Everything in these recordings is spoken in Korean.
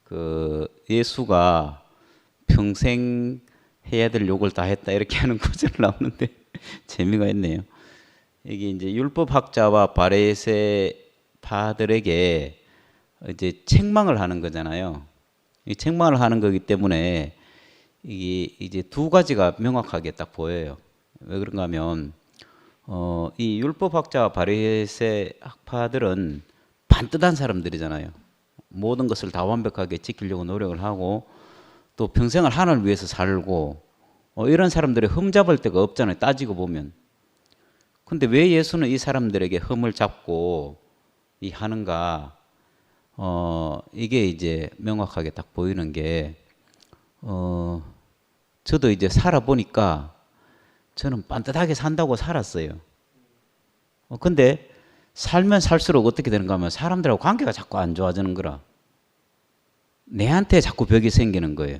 그 예수가 평생 해야 될 욕을 다 했다 이렇게 하는 구절이 나오는데 재미가 있네요. 이게 이제 율법학자와 바리새파들에게 이제 책망을 하는 거잖아요. 이 책망을 하는 거기 때문에 이게 이제 두 가지가 명확하게 딱 보여요. 왜 그런가 하면 이 율법학자와 바리새파들은 반듯한 사람들이잖아요. 모든 것을 다 완벽하게 지키려고 노력을 하고 또 평생을 하나님을 위해서 살고 이런 사람들의 흠잡을 데가 없잖아요. 따지고 보면. 근데 왜 예수는 이 사람들에게 흠을 잡고 이 하는가? 이게 이제 명확하게 딱 보이는 게 저도 이제 살아보니까 저는 반듯하게 산다고 살았어요. 근데 살면 살수록 어떻게 되는가 하면 사람들하고 관계가 자꾸 안 좋아지는 거라. 내한테 자꾸 벽이 생기는 거예요.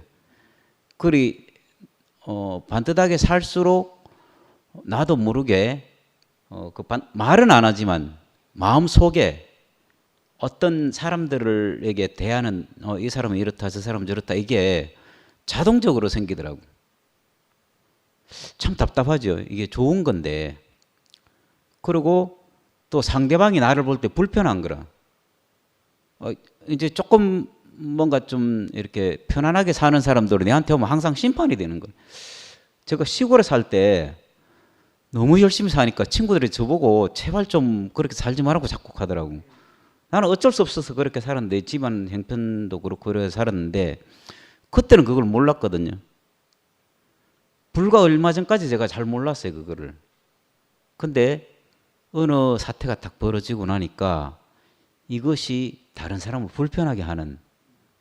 그리 반듯하게 살수록 나도 모르게 말은 안 하지만 마음 속에 어떤 사람들에게 대하는 이 사람은 이렇다 저 사람은 저렇다 이게 자동적으로 생기더라고. 참 답답하죠. 이게 좋은 건데. 그리고 또 상대방이 나를 볼 때 불편한 거라. 이제 조금 뭔가 좀 이렇게 편안하게 사는 사람들은 내한테 오면 항상 심판이 되는 거예요. 제가 시골에 살 때 너무 열심히 사니까 친구들이 저보고 제발 좀 그렇게 살지 말라고 자꾸 하더라고. 나는 어쩔 수 없어서 그렇게 살았는데 집안 형편도 그렇고 그래서 살았는데 그때는 그걸 몰랐거든요. 불과 얼마 전까지 제가 잘 몰랐어요, 그거를. 근데 어느 사태가 딱 벌어지고 나니까 이것이 다른 사람을 불편하게 하는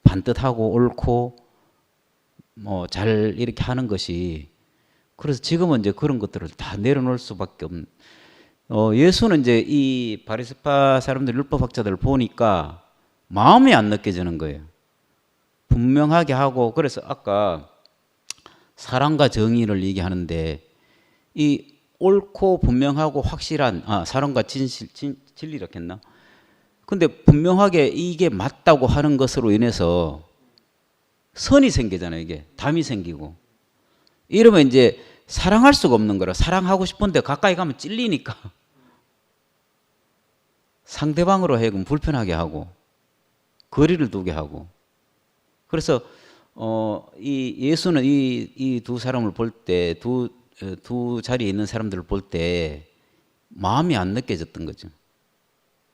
반듯하고 옳고 뭐 잘 이렇게 하는 것이 그래서 지금은 이제 그런 것들을 다 내려놓을 수밖에 없는 예수는 이제 이 바리새파 사람들 율법학자들을 보니까 마음이 안 느껴지는 거예요. 분명하게 하고 그래서 아까 사랑과 정의를 얘기하는데 이 옳고 분명하고 확실한 사랑과 진리라고 했나? 근데 분명하게 이게 맞다고 하는 것으로 인해서 선이 생기잖아요. 이게 담이 생기고 이러면 이제 사랑할 수가 없는 거라. 사랑하고 싶은데 가까이 가면 찔리니까 상대방으로 하여금 불편하게 하고 거리를 두게 하고 그래서 이 예수는 이 두 사람을 볼 때 두 자리에 있는 사람들을 볼 때 마음이 안 느껴졌던 거죠.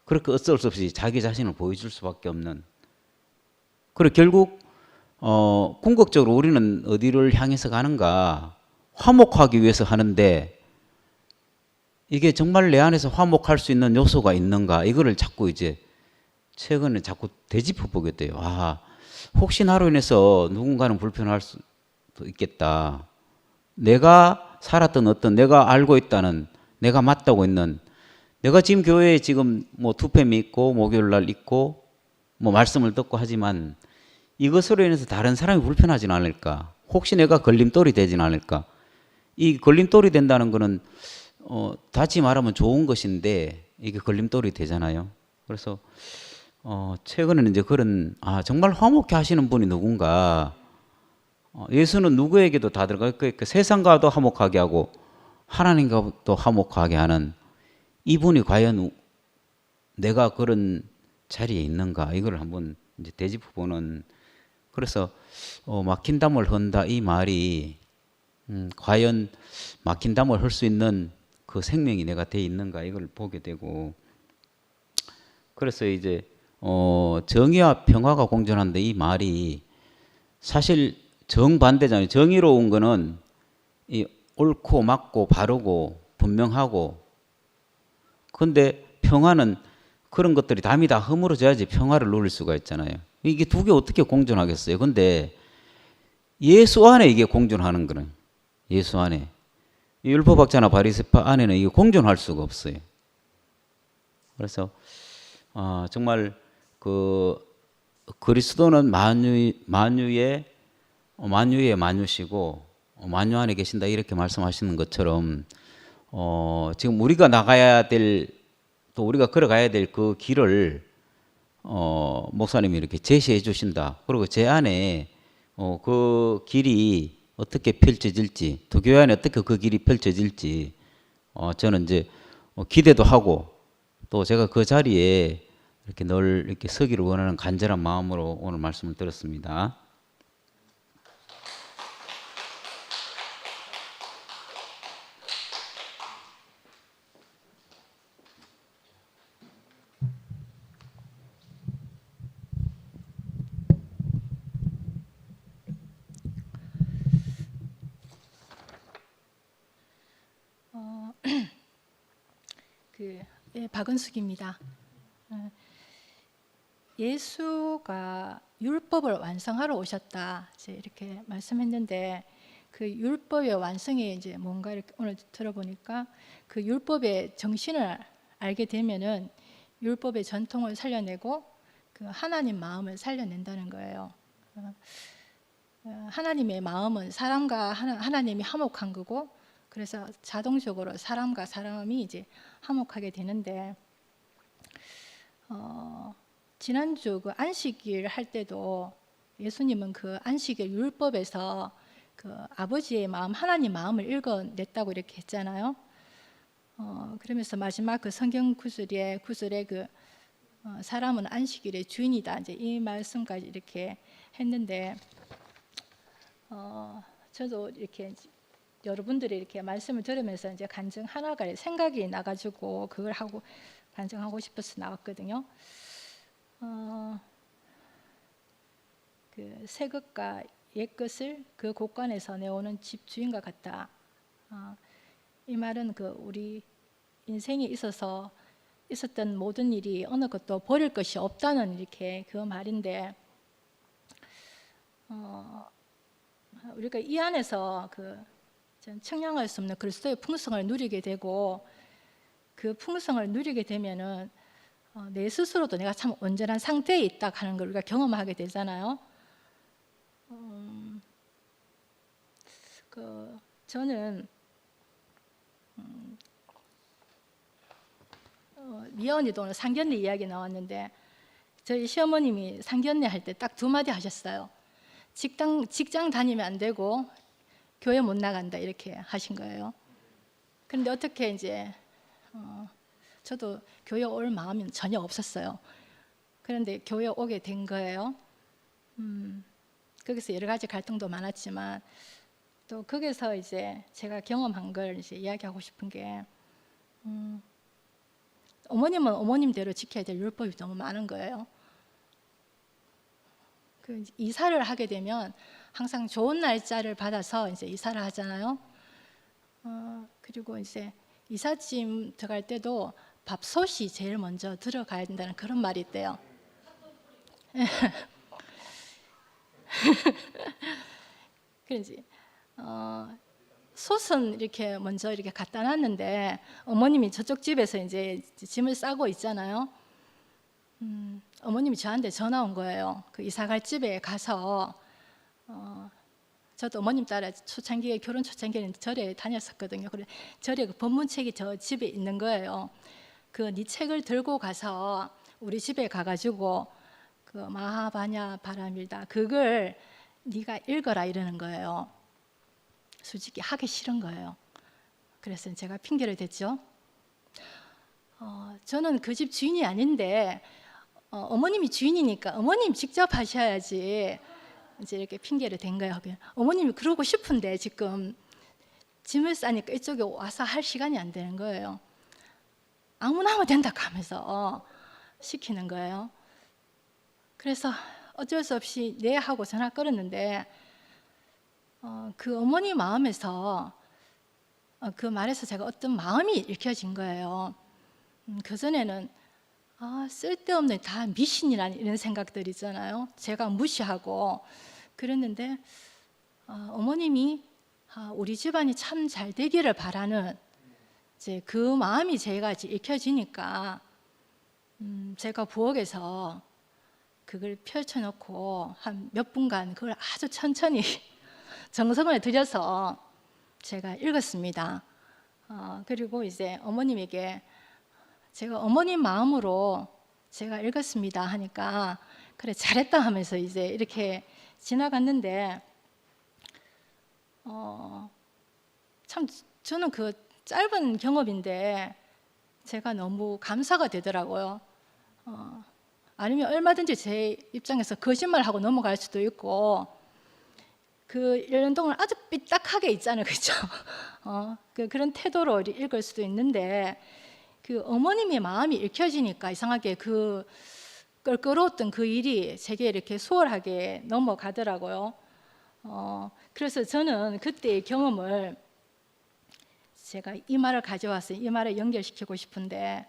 그렇게 어쩔 수 없이 자기 자신을 보여줄 수밖에 없는. 그리고 결국 궁극적으로 우리는 어디를 향해서 가는가? 화목하기 위해서 하는데 이게 정말 내 안에서 화목할 수 있는 요소가 있는가? 이거를 자꾸 이제 최근에 자꾸 되짚어 보게 돼요. 혹시 나로 인해서 누군가는 불편할 수도 있겠다. 내가 살았던 어떤 내가 알고 있다는 내가 맞다고 있는 내가 지금 교회에 지금 뭐 투팸이 있고 목요일 날 있고 뭐 말씀을 듣고 하지만 이것으로 인해서 다른 사람이 불편하진 않을까? 혹시 내가 걸림돌이 되진 않을까? 이 걸림돌이 된다는 거는 다시 말하면 좋은 것인데 이게 걸림돌이 되잖아요. 그래서 최근에는 이제 그런 정말 화목해 하시는 분이 누군가 예수는 누구에게도 다 들어가 그 세상과도 화목하게 하고 하나님과도 화목하게 하는 이분이 과연 내가 그런 자리에 있는가 이걸 한번 이제 되짚어 보는 그래서 막힌 담을 헌다 이 말이 과연 막힌 담을 헐 수 있는 그 생명이 내가 돼 있는가 이걸 보게 되고 그래서 이제 정의와 평화가 공존한다 이 말이 사실 정반대잖아요. 정의로운 거는 이 옳고 맞고 바르고 분명하고 근데 평화는 그런 것들이 담이 다 허물어져야지 평화를 누릴 수가 있잖아요. 이게 두 개 어떻게 공존하겠어요? 근데 예수 안에 이게 공존하는 거는 예수 안에 율법학자나 바리새파 안에는 이게 공존할 수가 없어요. 그래서 정말 그 그리스도는 만유의 만유시고 만유 안에 계신다 이렇게 말씀하시는 것처럼 지금 우리가 나가야 될 또 우리가 걸어가야 될 그 길을 목사님이 이렇게 제시해 주신다. 그리고 제 안에 그 길이 어떻게 펼쳐질지, 또 교회 안에 어떻게 그 길이 펼쳐질지 저는 이제 기대도 하고 또 제가 그 자리에 이렇게 늘 이렇게 서기를 원하는 간절한 마음으로 오늘 말씀을 들었습니다. 박은숙입니다. 예수가 율법을 완성하러 오셨다 이렇게 말씀했는데 그 율법의 완성이 이제 뭔가 이렇게 오늘 들어보니까 그 율법의 정신을 알게 되면은 율법의 전통을 살려내고 그 하나님 마음을 살려낸다는 거예요. 하나님의 마음은 사람과 하나님이 화목한 거고, 그래서 자동적으로 사람과 사람이 이제 화목하게 되는데, 지난주 그 안식일 할 때도 예수님은 그 안식일 율법에서 그 아버지의 마음, 하나님 마음을 읽어냈다고 이렇게 했잖아요. 그러면서 마지막 그 성경 구절에 그 사람은 안식일의 주인이다, 이제 이 말씀까지 이렇게 했는데, 저도 이렇게 여러분들이 이렇게 말씀을 들으면서 이제 간증 하나가 생각이 나가지고 그걸 하고 간증하고 싶어서 나왔거든요. 그 새 것과 옛 것을 그 곳간에서 내오는 집 주인과 같다. 이 말은 그 우리 인생에 있어서 있었던 모든 일이 어느 것도 버릴 것이 없다는 이렇게 그 말인데, 우리가 이 안에서 그 청량할 수 없는 그리스도의 풍성을 누리게 되고, 그 풍성을 누리게 되면은 내 스스로도 내가 참 온전한 상태에 있다 하는 걸 우리가 경험하게 되잖아요. 저는 미연이도 오늘 상견례 이야기 나왔는데, 저희 시어머님이 상견례 할 때 딱 두 마디 하셨어요. 직장 다니면 안 되고 교회 못 나간다, 이렇게 하신 거예요. 그런데 어떻게 이제 저도 교회 올 마음이 전혀 없었어요. 그런데 교회 오게 된 거예요. 거기서 여러 가지 갈등도 많았지만, 또 거기서 이제 제가 경험한 걸 이제 이야기하고 싶은 게, 어머님은 어머님대로 지켜야 될 율법이 너무 많은 거예요. 그 이사를 하게 되면 항상 좋은 날짜를 받아서 이제 이사를 하잖아요. 그리고 이제 이삿짐 들어갈 때도 밥솥이 제일 먼저 들어가야 된다는 그런 말이 있대요. 그런지 솥은 이렇게 먼저 이렇게 갖다 놨는데, 어머님이 저쪽 집에서 이제 짐을 싸고 있잖아요. 어머님이 저한테 전화 온 거예요. 그 이사갈 집에 가서, 저도 어머님 따라 초창기에 결혼 초창기에는 절에 다녔었거든요. 그래 절에 그 법문책이 저 집에 있는 거예요. 그 네 책을 들고 가서 우리 집에 가가지고 그 마하바냐 바라밀다 그걸 네가 읽어라, 이러는 거예요. 솔직히 하기 싫은 거예요. 그래서 제가 핑계를 댔죠. 저는 그 집 주인이 아닌데 어머님이 주인이니까 어머님 직접 하셔야지, 이제 이렇게 핑계를 댄 거예요. 어머님이 그러고 싶은데 지금 짐을 싸니까 이쪽에 와서 할 시간이 안 되는 거예요. 아무나 하면 된다 하면서 시키는 거예요. 그래서 어쩔 수 없이 네 하고 전화 끊었는데, 그 어머니 마음에서 그 말에서 제가 어떤 마음이 읽혀진 거예요. 그전에는 쓸데없는 다 미신이라는 이런 생각들 있잖아요. 제가 무시하고 그랬는데, 어머님이 우리 집안이 참 잘 되기를 바라는 이제 그 마음이 제가 이제 읽혀지니까, 제가 부엌에서 그걸 펼쳐놓고 한 몇 분간 그걸 아주 천천히 정성을 들여서 제가 읽었습니다. 그리고 이제 어머님에게 제가 어머님 마음으로 제가 읽었습니다 하니까 그래 잘했다 하면서 이제 이렇게 지나갔는데 참 저는 그 짧은 경험인데 제가 너무 감사가 되더라고요. 아니면 얼마든지 제 입장에서 거짓말하고 넘어갈 수도 있고 그 1년 동안 아주 삐딱하게 있잖아요, 그렇죠? 그런 태도로 읽을 수도 있는데 그 어머님의 마음이 읽혀지니까 이상하게 그 껄끄러웠던 그 일이 제게 이렇게 수월하게 넘어가더라고요. 그래서 저는 그때의 경험을 제가 이 말을 가져왔어요. 이 말을 연결시키고 싶은데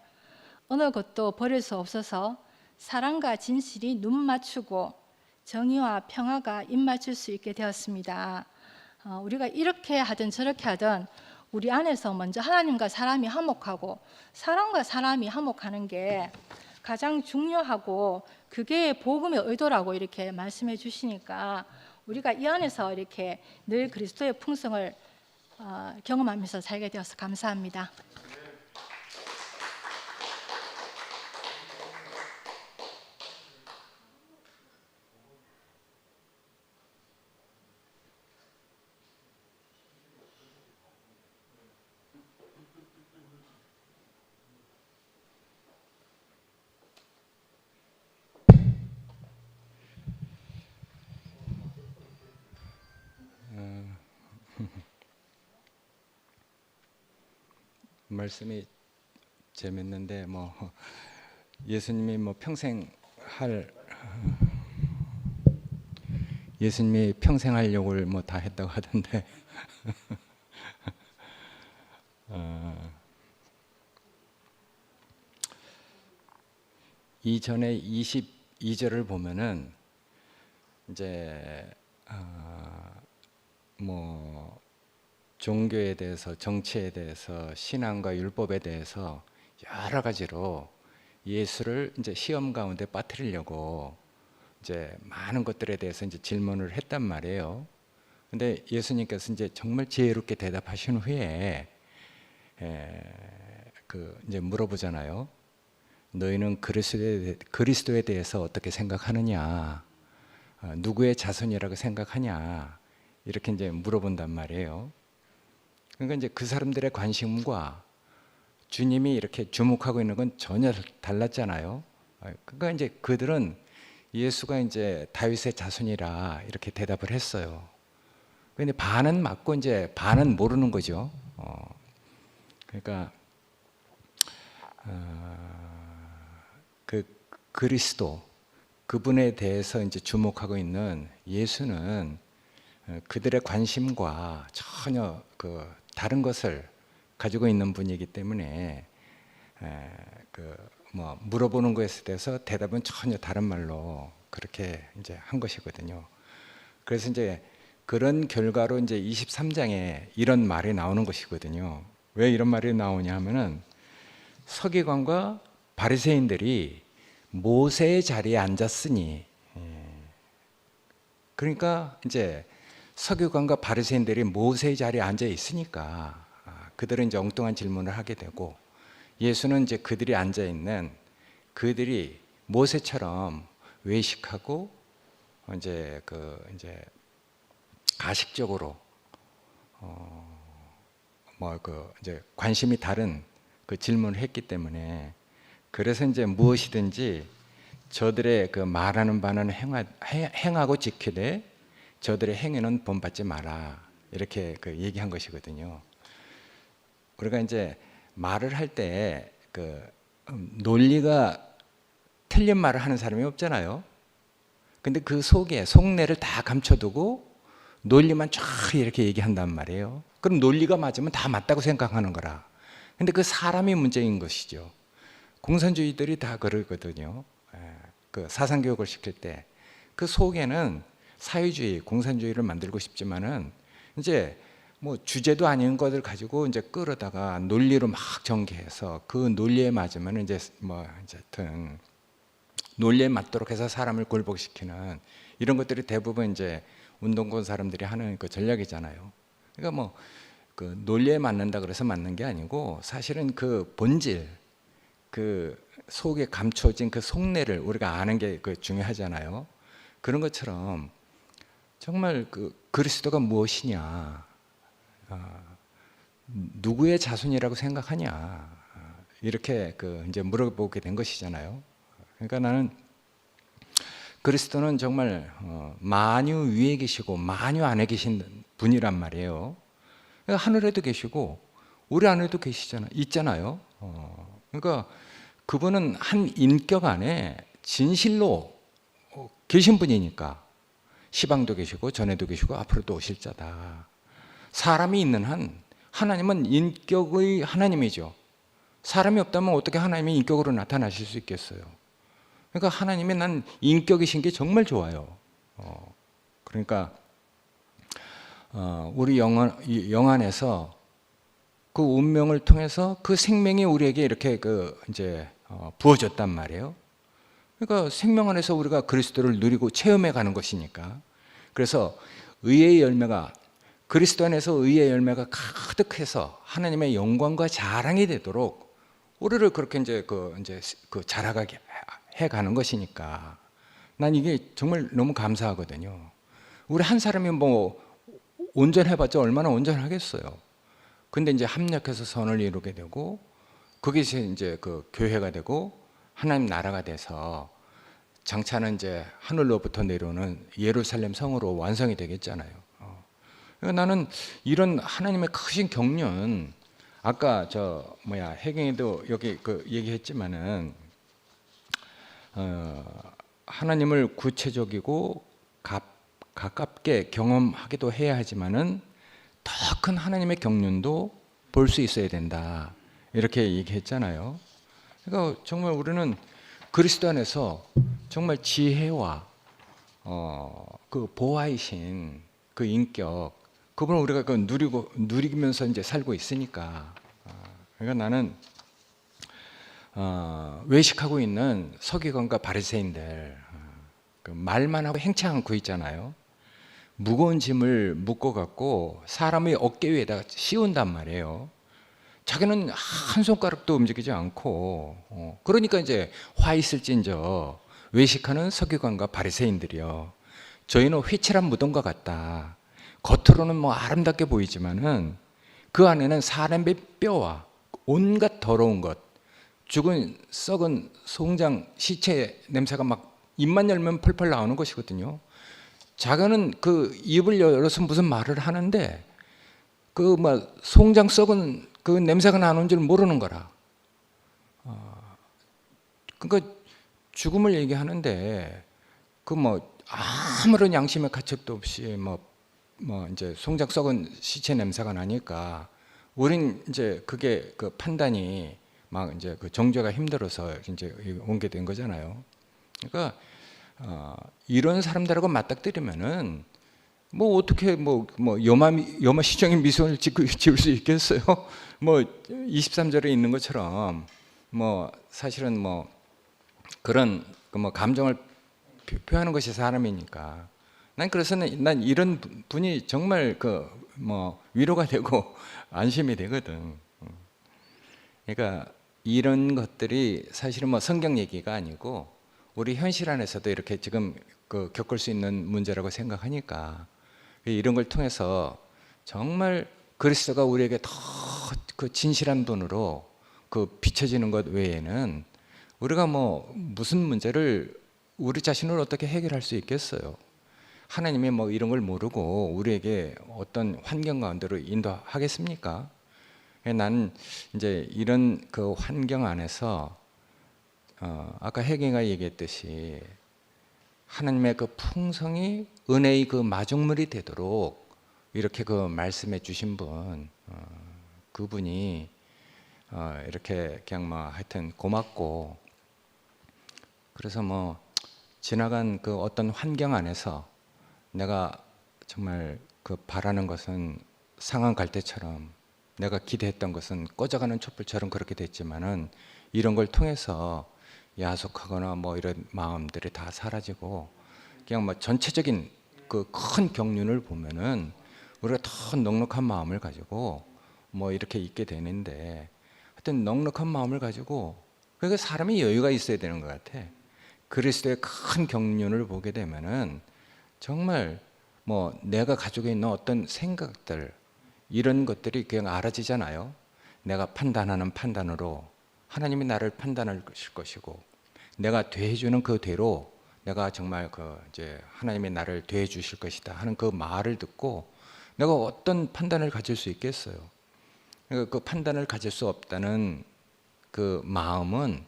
어느 것도 버릴 수 없어서 사랑과 진실이 눈 맞추고 정의와 평화가 입 맞출 수 있게 되었습니다. 우리가 이렇게 하든 저렇게 하든 우리 안에서 먼저 하나님과 사람이 화목하고 사람과 사람이 화목하는 게 가장 중요하고 그게 복음의 의도라고 이렇게 말씀해 주시니까 우리가 이 안에서 이렇게 늘 그리스도의 풍성을 경험하면서 살게 되어서 감사합니다. 말씀이 재밌는데 뭐 예수님이 뭐 평생 할 예수님이 평생 할 욕을 뭐 다 했다고 하던데 이전에 22절을 보면은 이제 뭐 종교에 대해서, 정치에 대해서, 신앙과 율법에 대해서 여러 가지로 예수를 이제 시험 가운데 빠뜨리려고 이제 많은 것들에 대해서 이제 질문을 했단 말이에요. 근데 예수님께서 이제 정말 지혜롭게 대답하신 후에 그 이제 물어보잖아요. 너희는 그리스도에 대해서 어떻게 생각하느냐? 누구의 자손이라고 생각하냐? 이렇게 이제 물어본단 말이에요. 그러니까 이제 그 사람들의 관심과 주님이 이렇게 주목하고 있는 건 전혀 달랐잖아요. 그러니까 이제 그들은 예수가 이제 다윗의 자손이라 이렇게 대답을 했어요. 근데 반은 맞고 이제 반은 모르는 거죠. 그러니까 그 그리스도 그분에 대해서 이제 주목하고 있는 예수는 그들의 관심과 전혀 그 다른 것을 가지고 있는 분이기 때문에 뭐 물어보는 것에 대해서 대답은 전혀 다른 말로 그렇게 이제 한 것이거든요. 그래서 이제 그런 결과로 이제 23장에 이런 말이 나오는 것이거든요. 왜 이런 말이 나오냐 하면은 서기관과 바리새인들이 모세의 자리에 앉았으니, 그러니까 이제 서기관과 바리새인들이 모세의 자리에 앉아 있으니까 그들은 이제 엉뚱한 질문을 하게 되고, 예수는 이제 그들이 앉아 있는 그들이 모세처럼 외식하고 이제 이제 가식적으로 이제 관심이 다른 그 질문을 했기 때문에, 그래서 이제 무엇이든지 저들의 그 말하는 바는 행하고 지키되 저들의 행위는 본받지 마라, 이렇게 그 얘기한 것이거든요. 우리가 이제 말을 할 때 그 논리가 틀린 말을 하는 사람이 없잖아요. 근데 그 속에 속내를 다 감춰두고 논리만 쫙 이렇게 얘기한단 말이에요. 그럼 논리가 맞으면 다 맞다고 생각하는 거라. 근데 그 사람이 문제인 것이죠. 공산주의들이 다 그러거든요. 그 사상교육을 시킬 때 그 속에는 사회주의, 공산주의를 만들고 싶지만은 이제 뭐 주제도 아닌 것을 가지고 이제 끌어다가 논리로 막 전개해서 그 논리에 맞으면 이제 뭐 하여튼 논리에 맞도록 해서 사람을 굴복시키는 이런 것들이 대부분 이제 운동권 사람들이 하는 그 전략이잖아요. 그러니까 뭐 그 논리에 맞는다 그래서 맞는 게 아니고 사실은 그 본질, 그 속에 감춰진 그 속내를 우리가 아는 게 그 중요하잖아요. 그런 것처럼 정말 그 그리스도가 무엇이냐, 누구의 자손이라고 생각하냐, 이렇게 그 이제 물어보게 된 것이잖아요. 그러니까 나는 그리스도는 정말 만유 위에 계시고 만유 안에 계신 분이란 말이에요. 그러니까 하늘에도 계시고 우리 안에도 있잖아요. 그러니까 그분은 한 인격 안에 진실로 계신 분이니까 시방도 계시고 전에도 계시고 앞으로도 오실 자다. 사람이 있는 한 하나님은 인격의 하나님이죠. 사람이 없다면 어떻게 하나님이 인격으로 나타나실 수 있겠어요? 그러니까 하나님의 난 인격이신 게 정말 좋아요. 그러니까 우리 영 안에서 그 운명을 통해서 그 생명이 우리에게 이렇게 그 이제 부어졌단 말이에요. 그러니까 생명 안에서 우리가 그리스도를 누리고 체험해 가는 것이니까. 그래서 의의 열매가 그리스도 안에서 의의 열매가 가득해서 하나님의 영광과 자랑이 되도록 우리를 그렇게 이제 그 자라가게 해 가는 것이니까. 난 이게 정말 너무 감사하거든요. 우리 한 사람이 뭐 온전해봤자 얼마나 온전하겠어요. 근데 이제 합력해서 선을 이루게 되고 그것이 이제 그 교회가 되고 하나님 나라가 돼서 장차는 이제 하늘로부터 내려오는 예루살렘 성으로 완성이 되겠잖아요. 그러니까 나는 이런 하나님의 크신 경륜, 아까 혜경이도 여기 그 얘기했지만은 하나님을 구체적이고 가깝게 경험하기도 해야 하지만은 더 큰 하나님의 경륜도 볼 수 있어야 된다, 이렇게 얘기했잖아요. 그러니까 정말 우리는 그리스도 안에서 정말 지혜와 그 보아이신 그 인격, 그분을 우리가 그 누리면서 이제 살고 있으니까. 그러니까 나는 외식하고 있는 서기관과 바리새인들, 그 말만 하고 행치 않고 있잖아요. 무거운 짐을 묶어갖고 사람의 어깨 위에다가 씌운단 말이에요. 자기는 한 손가락도 움직이지 않고, 그러니까 이제 화 있을진저 외식하는 서기관과 바리새인들이요, 저희는 회칠한 무덤과 같다. 겉으로는 뭐 아름답게 보이지만은 그 안에는 사람의 뼈와 온갖 더러운 것, 죽은 썩은 송장 시체 냄새가 막 입만 열면 펄펄 나오는 것이거든요. 자기는 그 입을 열어서 무슨 말을 하는데 그 막 송장 썩은 그 냄새가 나는 줄 모르는 거라. 그러니까 죽음을 얘기하는데 그 뭐 아무런 양심의 가책도 없이 뭐 이제 송장 썩은 시체 냄새가 나니까 우린 이제 그게 그 판단이 막 이제 그 정죄가 힘들어서 이제 온 게 된 거잖아요. 그러니까 이런 사람들하고 맞닥뜨리면은 뭐 어떻게 뭐 여마 시정의 미소를 지을 수 있겠어요? 뭐 23절에 있는 것처럼 뭐 사실은 뭐 그런 뭐 감정을 표현하는 것이 사람이니까. 그래서 난 이런 분이 정말 그 뭐 위로가 되고 안심이 되거든. 그러니까 이런 것들이 사실은 뭐 성경 얘기가 아니고 우리 현실 안에서도 이렇게 지금 그 겪을 수 있는 문제라고 생각하니까 이런 걸 통해서 정말 그리스도가 우리에게 더 그 진실한 분으로 그 비춰지는 것 외에는 우리가 뭐 무슨 문제를 우리 자신을 어떻게 해결할 수 있겠어요? 하나님이 뭐 이런 걸 모르고 우리에게 어떤 환경 가운데로 인도하겠습니까? 나는 이제 이런 그 환경 안에서 아까 혜경이가 얘기했듯이 하나님의 그 풍성이 은혜의 그 마중물이 되도록 이렇게 그 말씀해 주신 분, 그분이 이렇게 그냥 뭐 하여튼 고맙고, 그래서 뭐 지나간 그 어떤 환경 안에서 내가 정말 그 바라는 것은 상한 갈대처럼, 내가 기대했던 것은 꺼져가는 촛불처럼 그렇게 됐지만은 이런 걸 통해서 야속하거나 뭐 이런 마음들이 다 사라지고 그냥 뭐 전체적인 그 큰 경륜을 보면은 우리가 더 넉넉한 마음을 가지고 뭐 이렇게 있게 되는데, 하여튼 넉넉한 마음을 가지고 그러니까 사람이 여유가 있어야 되는 것 같아. 그리스도의 큰 경륜을 보게 되면은 정말 뭐 내가 가지고 있는 어떤 생각들 이런 것들이 그냥 알아지잖아요. 내가 판단하는 판단으로 하나님이 나를 판단할 것이고, 내가 대해주는 그 대로 내가 정말 그 이제 하나님이 나를 대해 주실 것이다 하는 그 말을 듣고 내가 어떤 판단을 가질 수 있겠어요? 그러니까 그 판단을 가질 수 없다는 그 마음은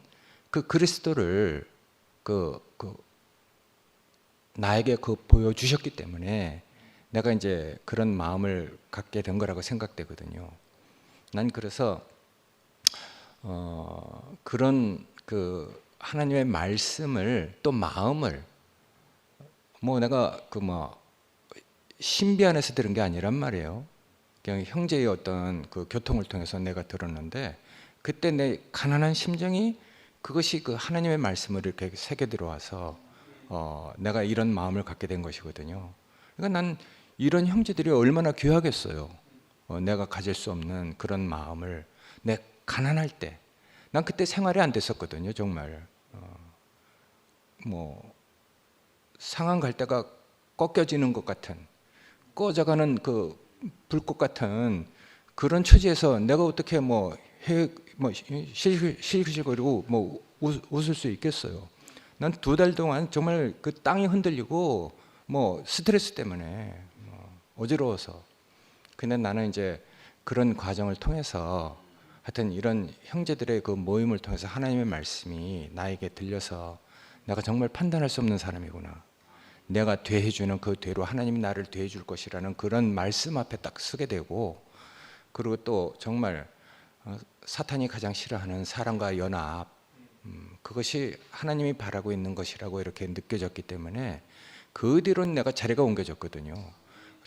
그 그리스도를 나에게 보여주셨기 때문에 내가 이제 그런 마음을 갖게 된 거라고 생각되거든요. 난 그래서 그런 그 하나님의 말씀을 또 마음을 뭐 내가 신비 안에서 들은 게 아니란 말이에요. 그냥 형제의 어떤 그 교통을 통해서 내가 들었는데 그때 내 가난한 심정이 그것이 그 하나님의 말씀을 이렇게 새겨 들어와서 내가 이런 마음을 갖게 된 것이거든요. 그러니까 난 이런 형제들이 얼마나 귀하겠어요. 내가 가질 수 없는 그런 마음을 내 가난할 때, 난 그때 생활이 안 됐었거든요. 정말 뭐 상한 갈대가 꺾여지는 것 같은, 꺼져가는 그 불꽃 같은 그런 처지에서 내가 어떻게 실실거리고 웃을 수 있겠어요? 난 2달 동안 정말 그 땅이 흔들리고 스트레스 때문에 어지러워서. 근데 나는 이제 그런 과정을 통해서 하여튼 이런 형제들의 그 모임을 통해서 하나님의 말씀이 나에게 들려서 내가 정말 판단할 수 없는 사람이구나, 내가 대해주는 그 대로 하나님이 나를 대해줄 것이라는 그런 말씀 앞에 딱 서게 되고, 그리고 또 정말 사탄이 가장 싫어하는 사랑과 연합, 그것이 하나님이 바라고 있는 것이라고 이렇게 느껴졌기 때문에 그 뒤로는 내가 자리가 옮겨졌거든요.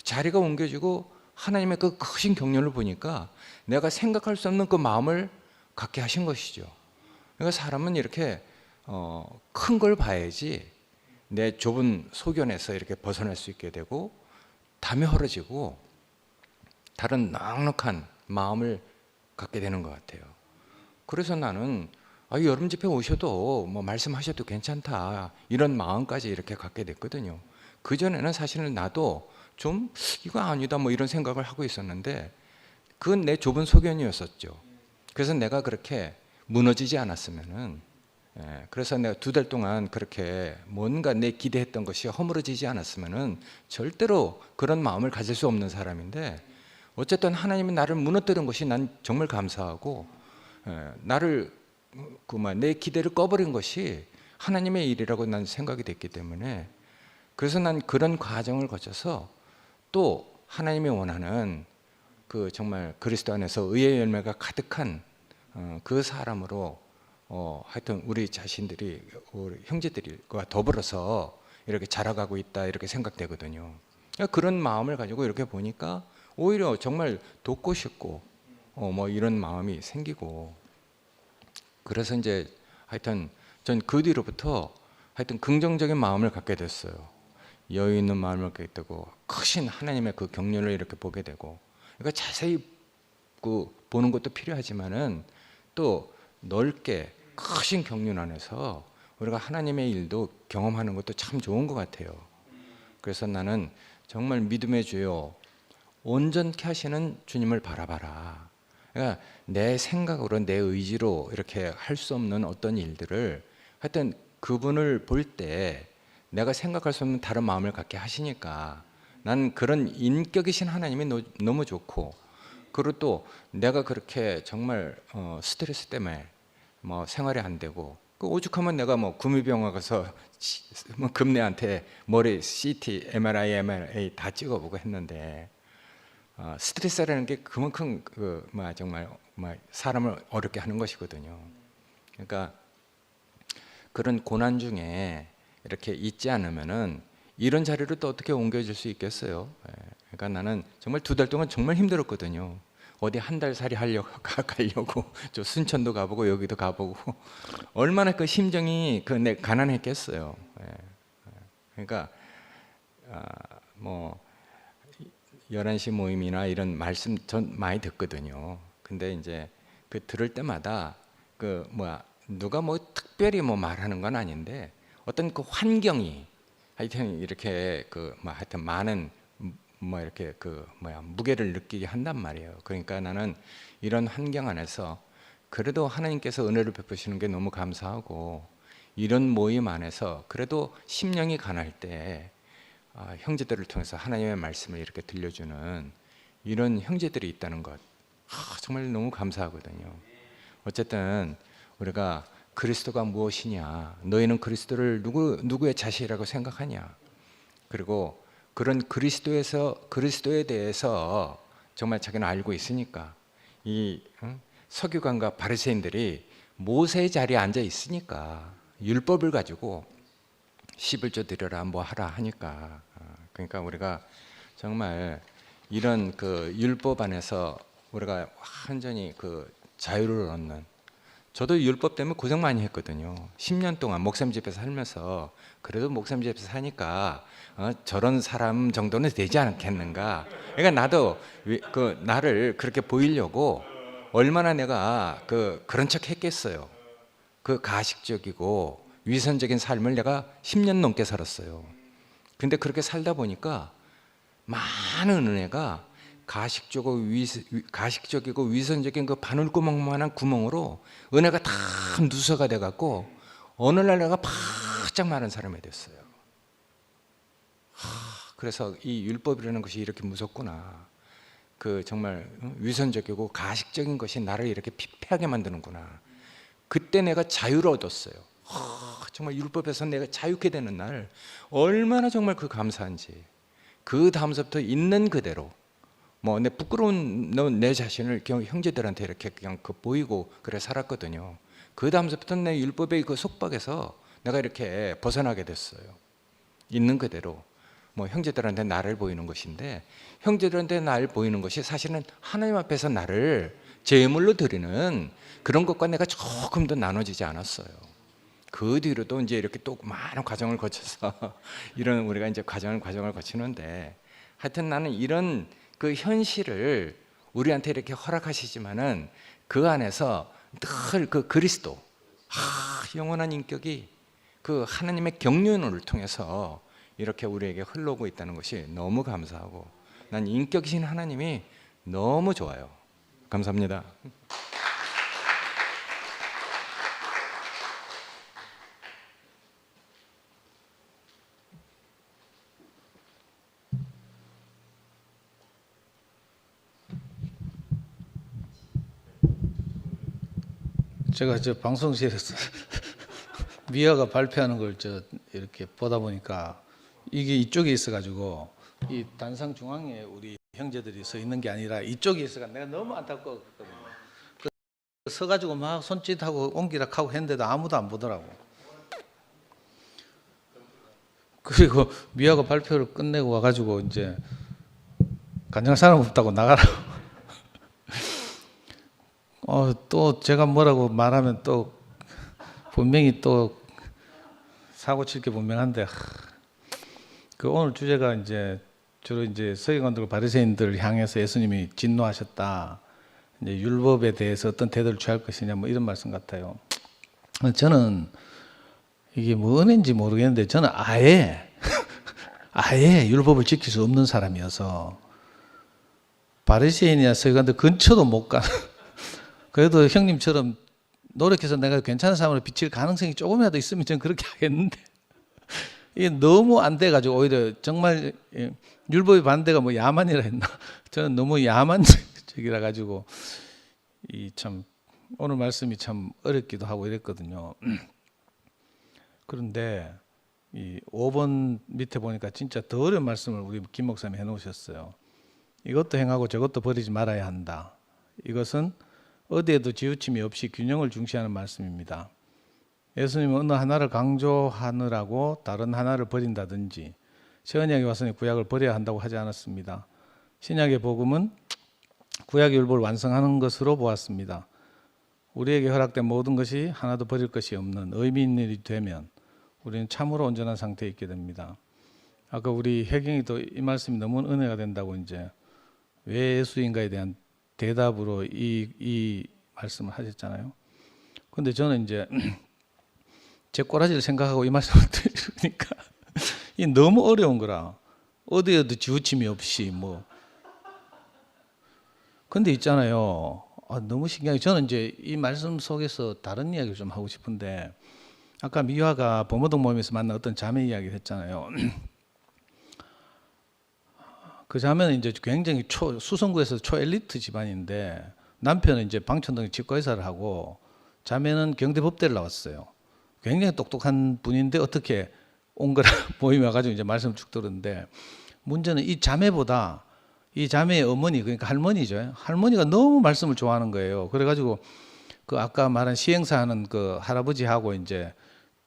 자리가 옮겨지고 하나님의 그 크신 경륜을 보니까 내가 생각할 수 없는 그 마음을 갖게 하신 것이죠. 그러니까 사람은 이렇게 큰 걸 봐야지 내 좁은 소견에서 이렇게 벗어날 수 있게 되고 담이 헐어지고 다른 넉넉한 마음을 갖게 되는 것 같아요. 그래서 나는 여름 집회 오셔도 말씀하셔도 괜찮다 이런 마음까지 이렇게 갖게 됐거든요. 그전에는 사실은 나도 좀 이거 아니다 이런 생각을 하고 있었는데 그건 내 좁은 소견이었었죠. 그래서 내가 그렇게 무너지지 않았으면은, 그래서 내가 2달 동안 그렇게 뭔가 내 기대했던 것이 허물어지지 않았으면은 절대로 그런 마음을 가질 수 없는 사람인데, 어쨌든 하나님이 나를 무너뜨린 것이 난 정말 감사하고, 나를 내 기대를 꺼버린 것이 하나님의 일이라고 난 생각이 됐기 때문에, 그래서 난 그런 과정을 거쳐서 또 하나님이 원하는 그 정말 그리스도 안에서 의의 열매가 가득한 그 사람으로 하여튼 우리 자신들이, 우리 형제들과 더불어서 이렇게 자라가고 있다 이렇게 생각되거든요. 그런 마음을 가지고 이렇게 보니까 오히려 정말 돕고 싶고 이런 마음이 생기고, 그래서 이제 하여튼 전 그 뒤로부터 하여튼 긍정적인 마음을 갖게 됐어요. 여유 있는 마음을 갖게 되고 크신 하나님의 그 경륜을 이렇게 보게 되고, 그러니까 자세히 보는 것도 필요하지만은 또 넓게 크신 경륜 안에서 우리가 하나님의 일도 경험하는 것도 참 좋은 것 같아요. 그래서 나는 정말 믿음의 주요 온전케 하시는 주님을 바라봐라. 그러니까 내 생각으로 내 의지로 이렇게 할 수 없는 어떤 일들을 하여튼 그분을 볼 때 내가 생각할 수 없는 다른 마음을 갖게 하시니까 난 그런 인격이신 하나님이 너무 좋고, 그리고 또 내가 그렇게 정말 스트레스 때문에 생활이 안 되고, 오죽하면 내가 구미병원 가서 금내한테 머리 CT, MRI, MRA 다 찍어보고 했는데 스트레스라는 게 그만큼 정말 사람을 어렵게 하는 것이거든요. 그러니까 그런 고난 중에 이렇게 있지 않으면은 이런 자리로 또 어떻게 옮겨질 수 있겠어요? 그러니까 나는 정말 2달 동안 정말 힘들었거든요. 어디 한 달 살이 가려고 저 순천도 가보고 여기도 가보고 얼마나 그 심정이 내 가난했겠어요. 그러니까 11시 모임이나 이런 말씀 전 많이 듣거든요. 근데 이제 그 들을 때마다 누가 뭐 특별히 뭐 말하는 건 아닌데 어떤 그 환경이 하여튼 이렇게 그 뭐 하여튼 많은 뭐 이렇게 그 뭐야 무게를 느끼게 한단 말이에요. 그러니까 나는 이런 환경 안에서 그래도 하나님께서 은혜를 베푸시는 게 너무 감사하고 이런 모임 안에서 그래도 심령이 가날 때 형제들을 통해서 하나님의 말씀을 이렇게 들려주는 이런 형제들이 있다는 것 정말 너무 감사하거든요. 어쨌든 우리가 그리스도가 무엇이냐, 너희는 그리스도를 누구의 자식이라고 생각하냐, 그리고 그런 그리스도에 대해서 정말 자기는 알고 있으니까 이 서기관과 바리새인들이 모세의 자리에 앉아 있으니까 율법을 가지고 11조 드려라 뭐 하라 하니까 그러니까 우리가 정말 이런 그 율법 안에서 우리가 완전히 그 자유를 얻는, 저도 율법 때문에 고생 많이 했거든요. 10년 동안 목사님 집에서 살면서 그래도 목사님 집에서 사니까 저런 사람 정도는 되지 않겠는가. 그러니까 나도 그 나를 그렇게 보이려고 얼마나 내가 그런 척 했겠어요. 그 가식적이고 위선적인 삶을 내가 10년 넘게 살았어요. 근데 그렇게 살다 보니까 많은 은혜가 가식적이고 위선적인 그 바늘구멍만한 구멍으로 은혜가 다 누수가 돼갖고 어느 날 내가 바짝 마른 사람이 됐어요. 그래서 이 율법이라는 것이 이렇게 무섭구나. 그 정말 위선적이고 가식적인 것이 나를 이렇게 피폐하게 만드는구나. 그때 내가 자유를 얻었어요. 정말 율법에서 내가 자유케 되는 날 얼마나 정말 그 감사한지. 그 다음서부터 있는 그대로 뭐 내 부끄러운 내 자신을 형제들한테 이렇게 그냥 보이고 그래 살았거든요. 그 다음서부터 내 율법의 그 속박에서 내가 이렇게 벗어나게 됐어요. 있는 그대로 뭐 형제들한테 나를 보이는 것인데, 형제들한테 나를 보이는 것이 사실은 하나님 앞에서 나를 제물로 드리는 그런 것과 내가 조금 더 나눠지지 않았어요. 그 뒤로도 이제 이렇게 또 많은 과정을 거쳐서 이런 우리가 이제 과정을 거치는데, 하여튼 나는 이런 그 현실을 우리한테 이렇게 허락하시지만은 그 안에서 늘 그 그리스도 영원한 인격이 그 하나님의 경륜을 통해서 이렇게 우리에게 흘러오고 있다는 것이 너무 감사하고, 난 인격이신 하나님이 너무 좋아요. 감사합니다. 제가 저 방송실에서 미아가 발표하는 걸 이렇게 보다 보니까 이게 이쪽에 있어가지고 이 단상 중앙에 우리 형제들이 서 있는 게 아니라 이쪽에 있어가 내가 너무 안타까웠거든요. 서가지고 막 손짓하고 옹기락하고 했는데도 아무도 안 보더라고. 그리고 미아가 발표를 끝내고 와가지고 이제 간증할 사람 없다고 나가라고. 또 제가 뭐라고 말하면 또 분명히 또 사고 칠 게 분명한데, 그 오늘 주제가 이제 주로 이제 서기관들과 바리새인들을 향해서 예수님이 진노하셨다, 이제 율법에 대해서 어떤 태도를 취할 것이냐 뭐 이런 말씀 같아요. 저는 이게 뭐 은혜인지 모르겠는데 저는 아예 율법을 지킬 수 없는 사람이어서 바리새인이나 서기관들 근처도 못 가는. 그래도 형님처럼 노력해서 내가 괜찮은 사람으로 비칠 가능성이 조금이라도 있으면 저는 그렇게 하겠는데 이게 너무 안 돼가지고 오히려 정말 율법의 반대가 뭐 야만이라 했나? 저는 너무 야만적이라 가지고 이 참 오늘 말씀이 참 어렵기도 하고 이랬거든요. 그런데 이 5번 밑에 보니까 진짜 더 어려운 말씀을 우리 김 목사님이 해놓으셨어요. 이것도 행하고 저것도 버리지 말아야 한다. 이것은 어디에도 지우침이 없이 균형을 중시하는 말씀입니다. 예수님은 어느 하나를 강조하느라고 다른 하나를 버린다든지 새언약에 와서는 구약을 버려야 한다고 하지 않았습니다. 신약의 복음은 구약의 율법을 완성하는 것으로 보았습니다. 우리에게 허락된 모든 것이 하나도 버릴 것이 없는 의미 있는 일이 되면 우리는 참으로 온전한 상태에 있게 됩니다. 아까 우리 혜경이도 이 말씀이 너무 은혜가 된다고 이제 왜 예수인가에 대한 대답으로 이 말씀을 하셨잖아요. 근데 저는 이제 제 꼬라지를 생각하고 이 말씀을 드리니까 이 너무 어려운 거라. 어디에도 지우침이 없이 뭐. 근데 있잖아요. 너무 신기하게 저는 이제 이 말씀 속에서 다른 이야기를 좀 하고 싶은데 아까 미화가 범어동 모임에서 만난 어떤 자매 이야기를 했잖아요. 그 자매는 이제 굉장히 수성구에서 초엘리트 집안인데 남편은 이제 방천동에 치과의사를 하고 자매는 경대법대를 나왔어요. 굉장히 똑똑한 분인데 어떻게 온 거라 모임에 와가지고 이제 말씀을 쭉 들었는데 문제는 이 자매보다 이 자매의 어머니 그러니까 할머니죠. 할머니가 너무 말씀을 좋아하는 거예요. 그래가지고 그 아까 말한 시행사 하는 그 할아버지하고 이제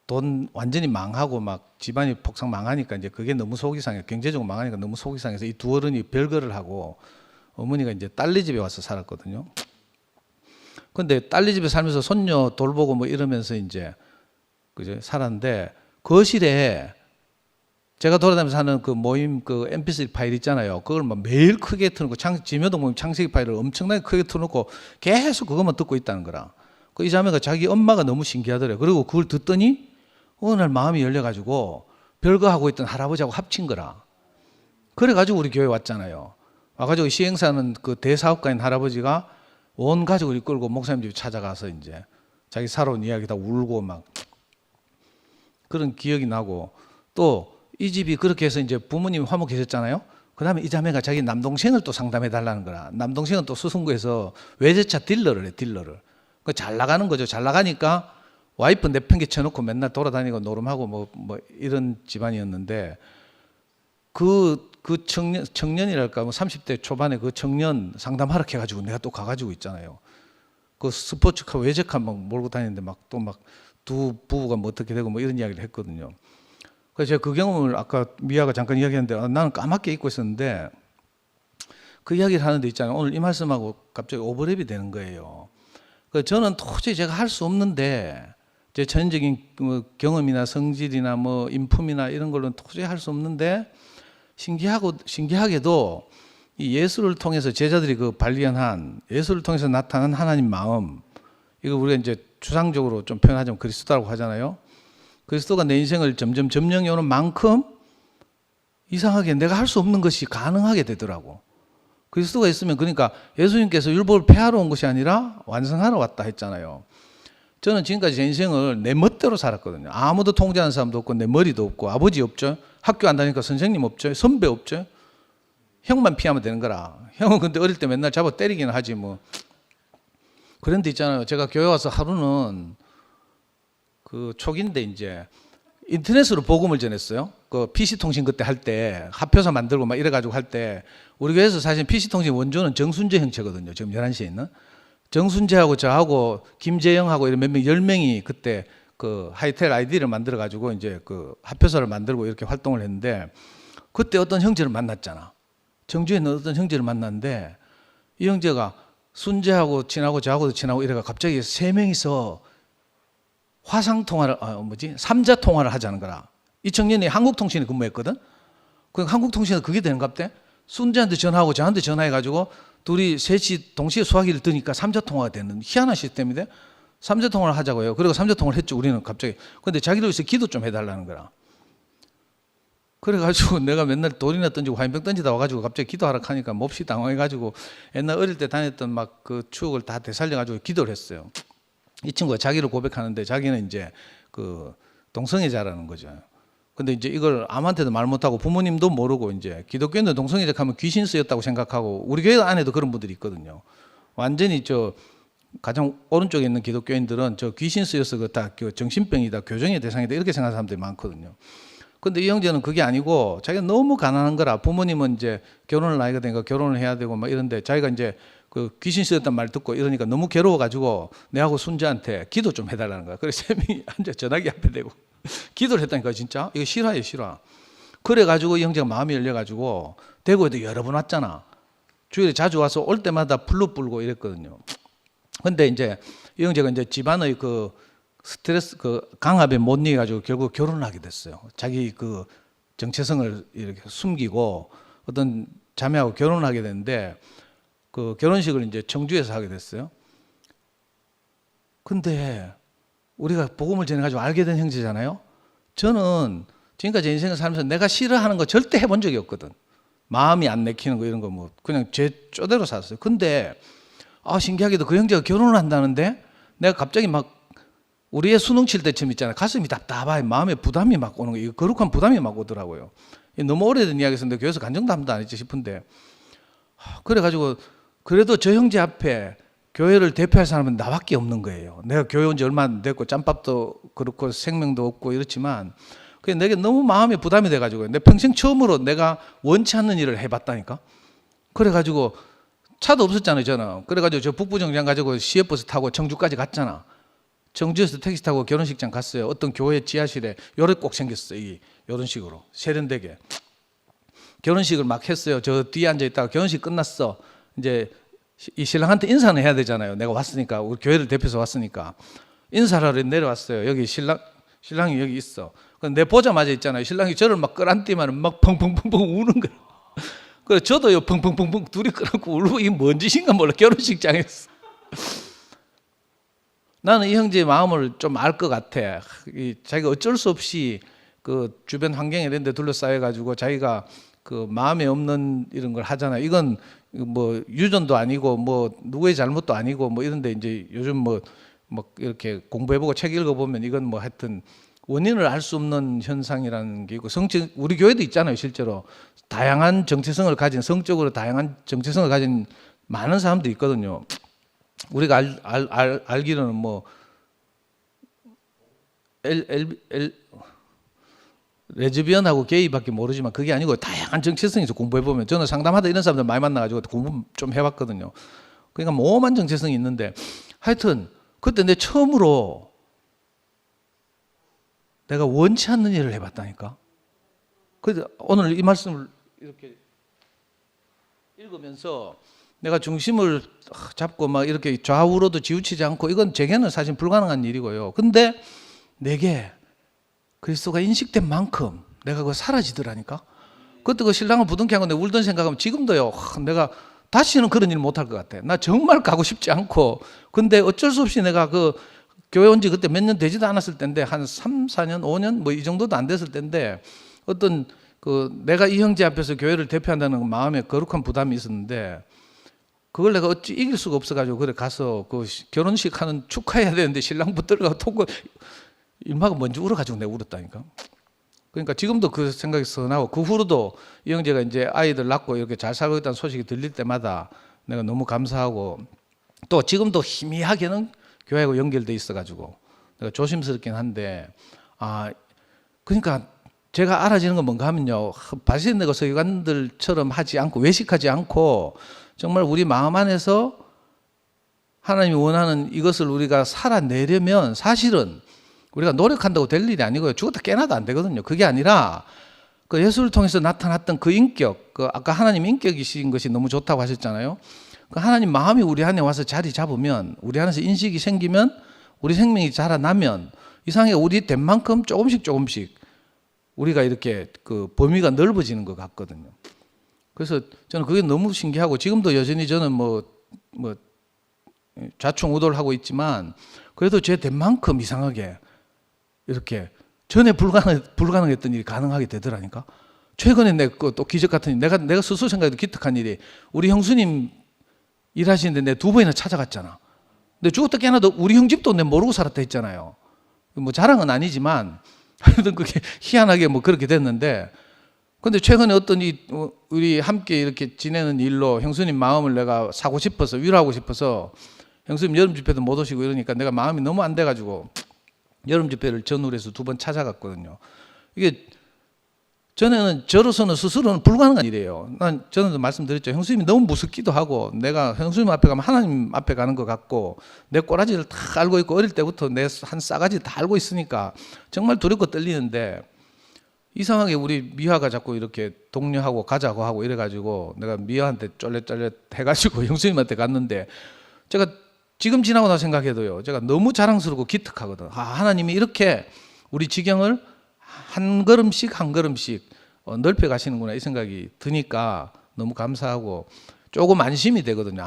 돈 완전히 망하고 막 집안이 폭삭 망하니까 이제 그게 너무 속이 상해 경제적으로 망하니까 너무 속이 상해서 이 두 어른이 별거를 하고 어머니가 이제 딸네 집에 와서 살았거든요. 근데 딸네 집에 살면서 손녀 돌보고 뭐 이러면서 이제 그죠 살았는데 거실에 제가 돌아다니면서 하는 그 모임 그 MP3 파일 있잖아요. 그걸 막 매일 크게 틀어놓고 지묘동 모임 창세기 파일을 엄청나게 크게 틀어놓고 계속 그것만 듣고 있다는 거라. 이 자매가 자기 엄마가 너무 신기하더래요. 그리고 그걸 듣더니 어느 날 마음이 열려가지고 별거 하고 있던 할아버지하고 합친 거라. 그래가지고 우리 교회 왔잖아요. 와가지고 시행사는 그 대사업가인 할아버지가 온 가족을 이끌고 목사님 집에 찾아가서 이제 자기 살아온 이야기 다 울고 막 그런 기억이 나고 또 이 집이 그렇게 해서 이제 부모님이 화목해졌잖아요. 그 다음에 이 자매가 자기 남동생을 또 상담해 달라는 거라. 남동생은 또 수성구에서 외제차 딜러를 해, 딜러를. 잘 나가는 거죠. 잘 나가니까 와이프 내팽개쳐놓고 맨날 돌아다니고 노름하고 뭐 이런 집안이었는데 그 청년이랄까 뭐 30대 초반에 그 청년 상담하러 해가지고 내가 또 가가지고 있잖아요. 그 스포츠카 외제카 막 몰고 다니는데 막 또 막 두 부부가 뭐 어떻게 되고 뭐 이런 이야기를 했거든요. 그래서 제가 그 경험을 아까 미아가 잠깐 이야기했는데 나는 까맣게 잊고 있었는데 그 이야기를 하는데 있잖아요. 오늘 이 말씀하고 갑자기 오버랩이 되는 거예요. 그래서 저는 도저히 제가 할 수 없는데 제 전적인 뭐 경험이나 성질이나 뭐 인품이나 이런 걸로는 도저히 할 수 없는데 신기하게도 이 예수를 통해서 제자들이 그 발견한 예수를 통해서 나타난 하나님 마음 이거 우리가 이제 추상적으로 좀 표현하자면 그리스도라고 하잖아요. 그리스도가 내 인생을 점점 점령해 오는 만큼 이상하게 내가 할 수 없는 것이 가능하게 되더라고. 그리스도가 있으면 그러니까 예수님께서 율법을 폐하러 온 것이 아니라 완성하러 왔다 했잖아요. 저는 지금까지 제 인생을 내 멋대로 살았거든요. 아무도 통제하는 사람도 없고 내 머리도 없고 아버지 없죠. 학교 안 다니니까 선생님 없죠. 선배 없죠. 형만 피하면 되는 거라. 형은 근데 어릴 때 맨날 잡아 때리기는 하지 뭐. 그런데 있잖아요. 제가 교회 와서 하루는 그 초기인데 이제 인터넷으로 복음을 전했어요. 그 PC통신 그때 할 때 합표서 만들고 막 이래가지고 할 때 우리 교회에서 사실 PC통신 원조는 정순재 형체거든요. 지금 11시에 있는. 정순재하고 저하고 김재영하고 이런 몇 명 10명이 그때 그 하이텔 아이디를 만들어가지고 이제 그 합표서를 만들고 이렇게 활동을 했는데 그때 어떤 형제를 만났잖아. 청주에 있는 어떤 형제를 만났는데 이 형제가 순재하고 친하고 저하고도 친하고 이래가 갑자기 세 명이서 화상 통화를 삼자 통화를 하자는 거라. 이 청년이 한국통신에 근무했거든. 그 한국통신에서 그게 되는갑대. 순재한테 전화하고 저한테 전화해가지고 둘이 셋이 동시에 수화기를 뜨니까 삼자 통화가 되는 희한한 시스템인데 삼자 통화를 하자고요. 그리고 삼자 통화를 했죠. 우리는 갑자기. 근데 자기들 위해서 기도 좀 해달라는 거라. 그래가지고 내가 맨날 돌이나 던지고 화염병 던지다 와가지고 갑자기 기도하라 하니까 몹시 당황해가지고 옛날 어릴 때 다녔던 막 그 추억을 다 되살려가지고 기도를 했어요. 이 친구가 자기를 고백하는데 자기는 이제 그 동성애자라는 거죠. 근데 이제 이걸 아무한테도 말 못하고 부모님도 모르고 이제 기독교인들 동성애자 하면 귀신 쓰였다고 생각하고 우리 교회 안에도 그런 분들이 있거든요. 완전히 저 가장 오른쪽에 있는 기독교인들은 저 귀신 쓰여서 그 다 정신병이다, 교정의 대상이다 이렇게 생각하는 사람들이 많거든요. 근데 이 형제는 그게 아니고 자기가 너무 가난한 거라 부모님은 이제 결혼을 나이가 되니까 결혼을 해야 되고 막 이런데 자기가 이제 그 귀신 쓰였단 말 듣고 이러니까 너무 괴로워가지고 내하고 순자한테 기도 좀 해달라는 거야. 그래서 세 명이 앉아 전화기 앞에 대고 기도를 했다니까 진짜. 이거 실화예요, 실화. 그래가지고 이 형제가 마음이 열려가지고 대구에도 여러 번 왔잖아. 주일에 자주 와서 올 때마다 불로 불고 이랬거든요. 근데 이제 이 형제가 이제 집안의 그 스트레스 그 강압에 못 이겨가지고 결국 결혼을 하게 됐어요. 자기 그 정체성을 이렇게 숨기고 어떤 자매하고 결혼을 하게 됐는데 그 결혼식을 이제 청주에서 하게 됐어요. 근데 우리가 복음을 전해가지고 알게 된 형제잖아요. 저는 지금까지 인생을 살면서 내가 싫어하는 거 절대 해본 적이 없거든. 마음이 안 내키는 거 이런 거 뭐 그냥 제 쪼대로 살았어요. 근데 신기하게도 그 형제가 결혼을 한다는데 내가 갑자기 막 우리의 수능 칠 때쯤 있잖아요. 가슴이 답답해. 마음에 부담이 막 오는 거예요. 거룩한 부담이 막 오더라고요. 너무 오래된 이야기였는데 교회에서 간증담도 안 했지 싶은데 그래가지고 그래도 저 형제 앞에 교회를 대표할 사람은 나밖에 없는 거예요. 내가 교회 온 지 얼마 안 됐고 짬밥도 그렇고 생명도 없고 이렇지만 그게 내게 너무 마음에 부담이 돼가지고 내 평생 처음으로 내가 원치 않는 일을 해봤다니까. 그래가지고 차도 없었잖아요 저는. 그래가지고 저 북부정장 가지고 시외버스 타고 청주까지 갔잖아. 청주에서 택시 타고 결혼식장 갔어요. 어떤 교회 지하실에 요래 꼭 생겼어요. 이런 식으로 세련되게 결혼식을 막 했어요. 저 뒤에 앉아 있다가 결혼식 끝났어. 이제 이 신랑한테 인사는 해야 되잖아요. 내가 왔으니까 우리 교회를 대표해서 왔으니까 인사를 하러 내려왔어요. 여기 신랑이 여기 있어. 내 보자마자 있잖아요. 신랑이 저를 막 끌안뛰면 막 펑펑펑펑 우는 거예요. 그래서 저도요 펑펑펑펑 둘이 끌안고 울고 이게 뭔 짓인가 몰라 결혼식장에서. 나는 이 형제의 마음을 좀 알 것 같아. 자기가 어쩔 수 없이 그 주변 환경에 이런 데 둘러싸여 가지고 자기가 그 마음에 없는 이런 걸 하잖아요. 이건 뭐 유전도 아니고 뭐 누구의 잘못도 아니고 뭐 이런데 이제 요즘 뭐 이렇게 공부해보고 책 읽어보면 이건 뭐 하여튼 원인을 알 수 없는 현상이라는 게 있고 우리 교회도 있잖아요. 실제로 다양한 정체성을 가진 성적으로 다양한 정체성을 가진 많은 사람들이 있거든요. 우리가 알기로는 뭐 레즈비언하고 게이밖에 모르지만 그게 아니고 다양한 정체성에서 공부해보면 저는 상담하다 이런 사람들 많이 만나가지고 공부 좀 해봤거든요. 그러니까 모험한 정체성이 있는데 하여튼 그때 내 처음으로 내가 원치 않는 일을 해봤다니까. 그래서 오늘 이 말씀을 이렇게 읽으면서 내가 중심을 잡고 막 이렇게 좌우로도 지우치지 않고 이건 제게는 사실 불가능한 일이고요. 근데 내게 그리스도가 인식된 만큼 내가 그거 사라지더라니까. 그때 그 신랑을 부둥켜 하고 내가 울던 생각하면 지금도요. 내가 다시는 그런 일 못할 것 같아. 나 정말 가고 싶지 않고. 근데 어쩔 수 없이 내가 그 교회 온 지 그때 몇 년 되지도 않았을 때인데 한 3, 4년, 5년 뭐 이 정도도 안 됐을 때인데 어떤 그 내가 이 형제 앞에서 교회를 대표한다는 마음에 거룩한 부담이 있었는데 그걸 내가 어찌 이길 수가 없어가지고 그래 가서 그 결혼식 하는 축하해야 되는데 신랑 붙들어가고 토고 일마가 뭔지 울어가지고 내가 울었다니까. 그러니까 지금도 그 생각이 서나고 그 후로도 이 형제가 이제 아이들 낳고 이렇게 잘 살고 있다는 소식이 들릴 때마다 내가 너무 감사하고 또 지금도 희미하게는 교회하고 연결돼 있어가지고 내가 조심스럽긴 한데 그러니까 제가 알아지는 건 뭔가 하면요 바시내고 서기관들처럼 하지 않고 외식하지 않고 정말 우리 마음 안에서 하나님이 원하는 이것을 우리가 살아내려면 사실은 우리가 노력한다고 될 일이 아니고요. 죽었다 깨나도 안 되거든요. 그게 아니라 그 예수를 통해서 나타났던 그 인격, 그 아까 하나님 인격이신 것이 너무 좋다고 하셨잖아요. 그 하나님 마음이 우리 안에 와서 자리 잡으면 우리 안에서 인식이 생기면 우리 생명이 자라나면 이상하게 우리 된 만큼 조금씩 우리가 이렇게 그 범위가 넓어지는 것 같거든요. 그래서 저는 그게 너무 신기하고 지금도 여전히 저는 뭐 좌충우돌 하고 있지만 그래도 제 된 만큼 이상하게 이렇게 전에 불가능했던 일이 가능하게 되더라니까. 최근에 내가 또 기적 같은 일, 내가 스스로 생각해도 기특한 일이 우리 형수님 일하시는데 내가 2번이나 찾아갔잖아. 근데 죽었다 깨나도 우리 형 집도 내가 모르고 살았다 했잖아요. 뭐 자랑은 아니지만 하여튼 그게 희한하게 뭐 그렇게 됐는데 근데 최근에 어떤 우리 함께 이렇게 지내는 일로 형수님 마음을 내가 사고 싶어서 위로하고 싶어서 형수님 여름 집회도 못 오시고 이러니까 내가 마음이 너무 안 돼가지고 여름 집회를 전후로 해서 2번 찾아갔거든요. 이게 전에는 저로서는 스스로는 불가능한 일이에요. 난 전에도 말씀드렸죠. 형수님이 너무 무섭기도 하고 내가 형수님 앞에 가면 하나님 앞에 가는 것 같고 내 꼬라지를 다 알고 있고 어릴 때부터 내 한 싸가지 다 알고 있으니까 정말 두렵고 떨리는데 이상하게 우리 미화가 자꾸 이렇게 독려하고 가자고 하고 이래가지고 내가 미화한테 쫄래쫄래 해가지고 형수님한테 갔는데 제가 지금 지나고 나서 생각해도요 제가 너무 자랑스럽고 기특하거든. 하나님이 이렇게 우리 지경을 한 걸음씩 넓혀 가시는구나 이 생각이 드니까 너무 감사하고 조금 안심이 되거든요.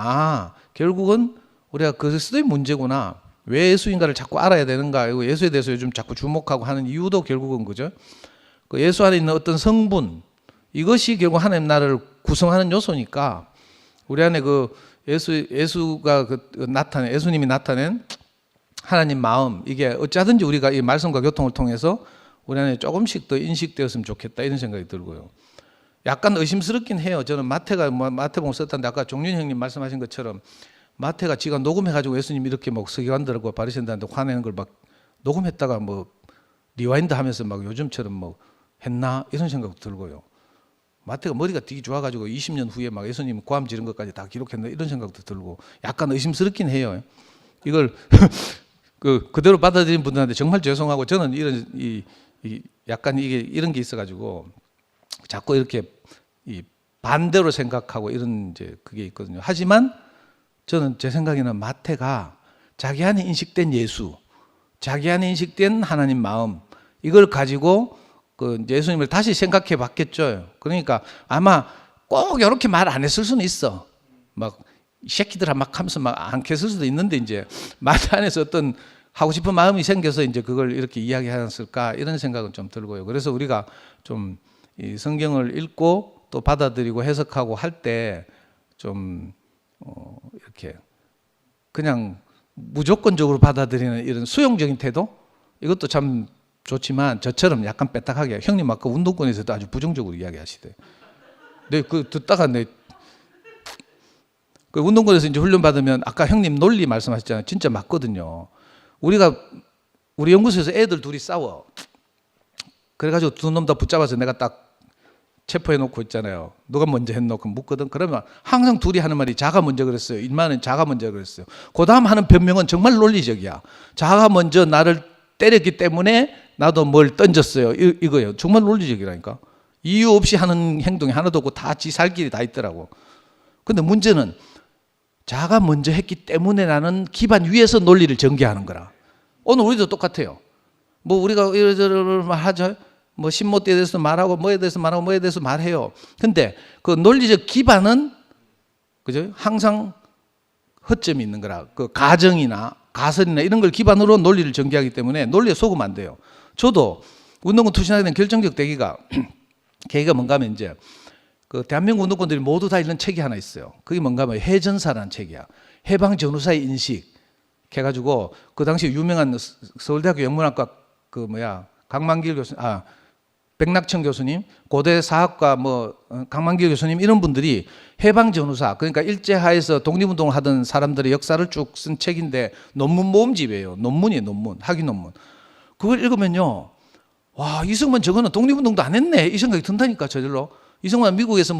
결국은 우리가 그리스도의 문제구나. 왜 예수인가를 자꾸 알아야 되는가? 그리고 예수에 대해서 요즘 자꾸 주목하고 하는 이유도 결국은 그죠? 그 예수 안에 있는 어떤 성분, 이것이 결국 하나님 나라를 구성하는 요소니까 우리 안에 그 예수가 예수님이 나타낸 하나님 마음, 이게 어찌하든지 우리가 이 말씀과 교통을 통해서 우리 안에 조금씩 더 인식되었으면 좋겠다 이런 생각이 들고요. 약간 의심스럽긴 해요. 저는 마태복음 썼다는데 아까 종륜 형님 말씀하신 것처럼 마태가 지가 녹음해가지고 예수님 이렇게 막 서기관들하고 바리새인들한테 화내는 걸 막 녹음했다가 뭐 리와인드 하면서 막 요즘처럼 뭐 했나 이런 생각도 들고요. 마태가 머리가 되게 좋아가지고 20년 후에 막 예수님 고함 지른 것까지 다 기록했나 이런 생각도 들고 약간 의심스럽긴 해요. 이걸 그대로 받아들인 분들한테 정말 죄송하고 저는 약간 이런 게 있어가지고 자꾸 이렇게 반대로 생각하고 이런 이제 그게 있거든요. 하지만 저는 제 생각에는 마태가 자기 안에 인식된 예수, 자기 안에 인식된 하나님 마음 이걸 가지고 그 예수님을 다시 생각해 봤겠죠. 그러니까 아마 꼭 이렇게 말 안 했을 수는 있어. 막 이 새끼들아 막 하면서 막 안 했을 수도 있는데 이제 마태 안에서 어떤 하고 싶은 마음이 생겨서 이제 그걸 이렇게 이야기하였을까 이런 생각은 좀 들고요. 그래서 우리가 좀 이 성경을 읽고 또 받아들이고 해석하고 할 때 좀 이렇게 그냥 무조건적으로 받아들이는 이런 수용적인 태도 이것도 참 좋지만 저처럼 약간 뺐딱하게 형님 아까 운동권에서도 아주 부정적으로 이야기하시대. 네, 그 듣다가 그 운동권에서 이제 훈련 받으면 아까 형님 논리 말씀하셨잖아요. 진짜 맞거든요. 우리 연구소에서 애들 둘이 싸워. 그래가지고 두 놈 다 붙잡아서 내가 딱 체포해 놓고 있잖아요. 누가 먼저 했노? 그럼 묻거든. 그러면 항상 둘이 하는 말이 자가 먼저 그랬어요. 인마는 자가 먼저 그랬어요. 그 다음 하는 변명은 정말 논리적이야. 자가 먼저 나를 때렸기 때문에 나도 뭘 던졌어요. 이거예요. 정말 논리적이라니까. 이유 없이 하는 행동이 하나도 없고 다 지 살 길이 다 있더라고. 근데 문제는 자가 먼저 했기 때문에 라는 기반 위에서 논리를 전개하는 거라. 오늘 우리도 똑같아요. 뭐 우리가 이러저러 하죠. 뭐 신모때에 대해서 말하고 뭐에 대해서 말하고 뭐에 대해서 말해요. 근데 그 논리적 기반은 그죠? 항상 허점이 있는 거라. 그 가정이나 가설이나 이런 걸 기반으로 논리를 전개하기 때문에 논리에 속으면 안 돼요. 저도 운동권 투신하게 된 결정적 계기가 뭔가 하면 이제 그 대한민국 운동권들이 모두 다 읽는 책이 하나 있어요. 그게 뭔가 하면 해전사라는 책이야. 해방 전후사의 인식 해가지고 그 당시 유명한 서울대학교 영문학과 강만길 교수, 백낙천 교수님, 고대 사학과 강만길 교수님 이런 분들이 해방 전후사 그러니까 일제하에서 독립운동을 하던 사람들의 역사를 쭉 쓴 책인데 논문 모음집이에요. 논문이에요, 논문, 학위 논문. 그걸 읽으면요, 와 이승만 저거는 독립운동도 안 했네 이 생각이 든다니까 저절로. 이승만 미국에서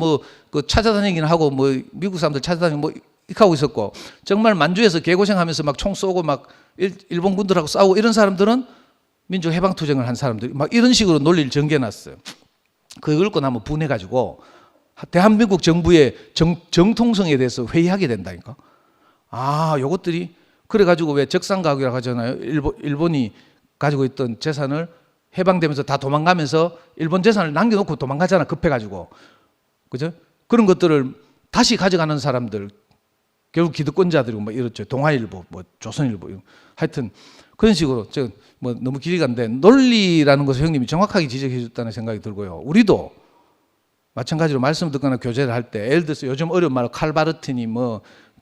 그 찾아다니긴 하고 미국 사람들 찾아다니고 이렇게 하고 있었고 정말 만주에서 개고생하면서 막 총 쏘고 막 일본 군들하고 싸우고 이런 사람들은 민족 해방 투쟁을 한 사람들이 막 이런 식으로 논리를 전개해놨어요. 그걸 읽고 나면 분해가지고 대한민국 정부의 정통성에 대해서 회의하게 된다니까. 요것들이 그래가지고 왜 적산가옥이라고 하잖아요. 일본이 가지고 있던 재산을 해방되면서 다 도망가면서 일본 재산을 남겨놓고 도망가잖아. 급해가지고. 그죠? 그런 것들을 다시 가져가는 사람들, 결국 기득권자들이고 이렇죠. 동아일보, 조선일보, 하여튼 그런 식으로 너무 길이 간데 논리라는 것을 형님이 정확하게 지적해 줬다는 생각이 들고요. 우리도 마찬가지로 말씀을 듣거나 교제를 할 때 예를 들어서 요즘 어려운 말로 칼바르트니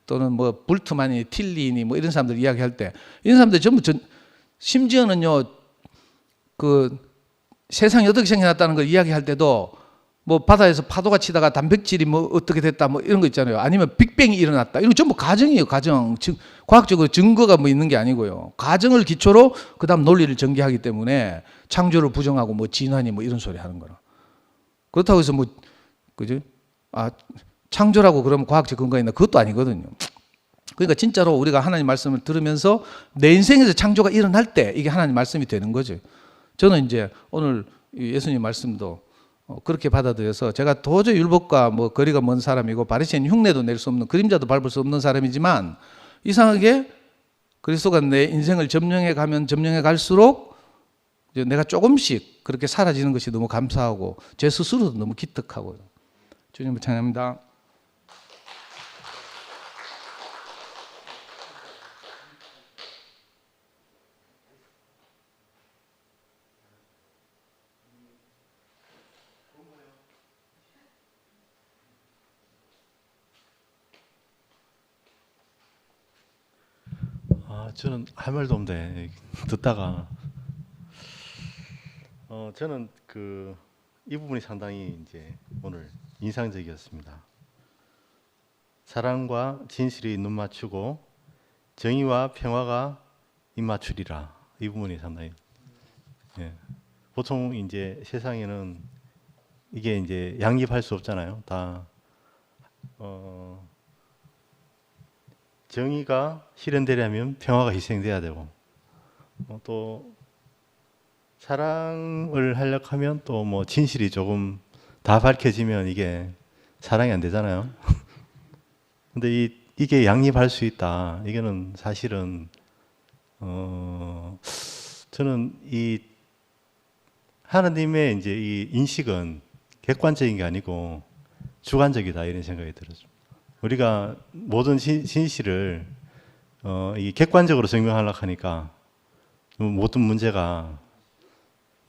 또는 불트만이 틸리니 이런 사람들 이야기할 때 이런 사람들 전부 심지어는요 그 세상이 어떻게 생겨났다는 걸 이야기할 때도 바다에서 파도가 치다가 단백질이 어떻게 됐다 이런 거 있잖아요. 아니면 빅뱅이 일어났다. 이런 거 전부 가정이에요. 가정. 과학적으로 증거가 있는 게 아니고요. 가정을 기초로 그다음 논리를 전개하기 때문에 창조를 부정하고 진화니 이런 소리 하는 거라. 그렇다고 해서 그죠? 창조라고 그러면 과학적 근거가 있나? 그것도 아니거든요. 그러니까 진짜로 우리가 하나님 말씀을 들으면서 내 인생에서 창조가 일어날 때 이게 하나님 말씀이 되는 거죠. 저는 이제 오늘 예수님 말씀도 그렇게 받아들여서 제가 도저히 율법과 거리가 먼 사람이고 바리새인 흉내도 낼 수 없는 그림자도 밟을 수 없는 사람이지만 이상하게 그리스도가 내 인생을 점령해 가면 점령해 갈수록 내가 조금씩 그렇게 사라지는 것이 너무 감사하고 제 스스로도 너무 기특하고요. 주님을 찬양합니다. 저는 할 말도 없는데 듣다가 저는 이 부분이 상당히 이제 오늘 인상적이었습니다. 사랑과 진실이 눈 맞추고 정의와 평화가 입 맞추리라. 이 부분이 상당히 예. 보통 이제 세상에는 이게 이제 양립할 수 없잖아요. 다 정의가 실현되려면 평화가 희생돼야 되고 또 사랑을 하려고 하면 또 뭐 진실이 조금 다 밝혀지면 이게 사랑이 안 되잖아요. 근데 이게 양립할 수 있다. 이거는 사실은 저는 이 하나님의 이제 이 인식은 객관적인 게 아니고 주관적이다 이런 생각이 들었습니다. 우리가 모든 진실을 이 객관적으로 증명하려고 하니까 모든 문제가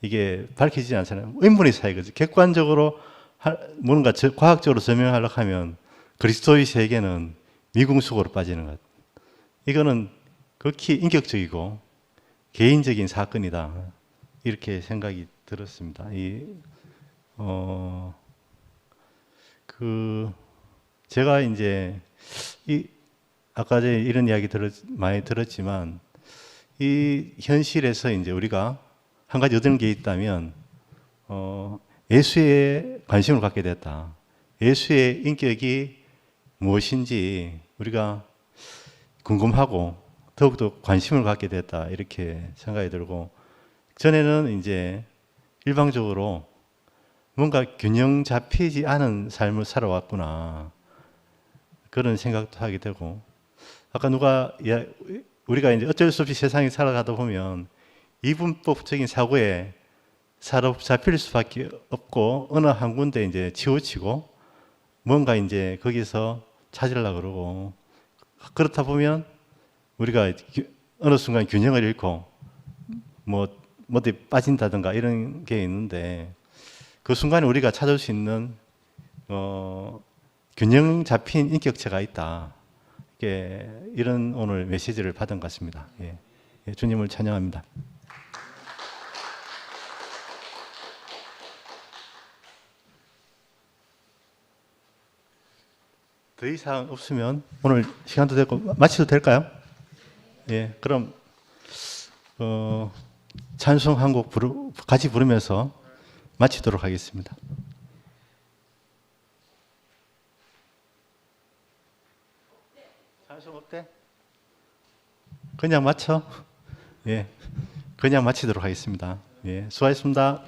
이게 밝혀지지 않잖아요. 인물의 차이거죠. 객관적으로 뭔가 과학적으로 설명하려고 하면 그리스도의 세계는 미궁수고로 빠지는 것. 이거는 극히 인격적이고 개인적인 사건이다. 이렇게 생각이 들었습니다. 제가 이제 아까 전에 이런 이야기 많이 들었지만 이 현실에서 이제 우리가 한 가지 얻은 게 있다면 예수에 관심을 갖게 됐다. 예수의 인격이 무엇인지 우리가 궁금하고 더욱더 관심을 갖게 됐다. 이렇게 생각이 들고 전에는 이제 일방적으로 뭔가 균형 잡히지 않은 삶을 살아왔구나. 그런 생각도 하게 되고 아까 우리가 이제 어쩔 수 없이 세상에 살아가다 보면 이분법적인 사고에 사로잡힐 수밖에 없고 어느 한 군데 이제 치우치고 뭔가 이제 거기서 찾으려고 그러고 그렇다 보면 우리가 어느 순간 균형을 잃고 뭐 어디 빠진다든가 이런 게 있는데 그 순간에 우리가 찾을 수 있는 균형 잡힌 인격체가 있다. 이런 오늘 메시지를 받은 것 같습니다. 예. 예, 주님을 찬양합니다. 더 이상 없으면 오늘 시간도 됐고 마치도 될까요? 예, 그럼 찬송 한 곡 같이 부르면서 마치도록 하겠습니다. 찬송 어때? 그냥 마쳐? 예, 그냥 마치도록 하겠습니다. 예, 수고하셨습니다.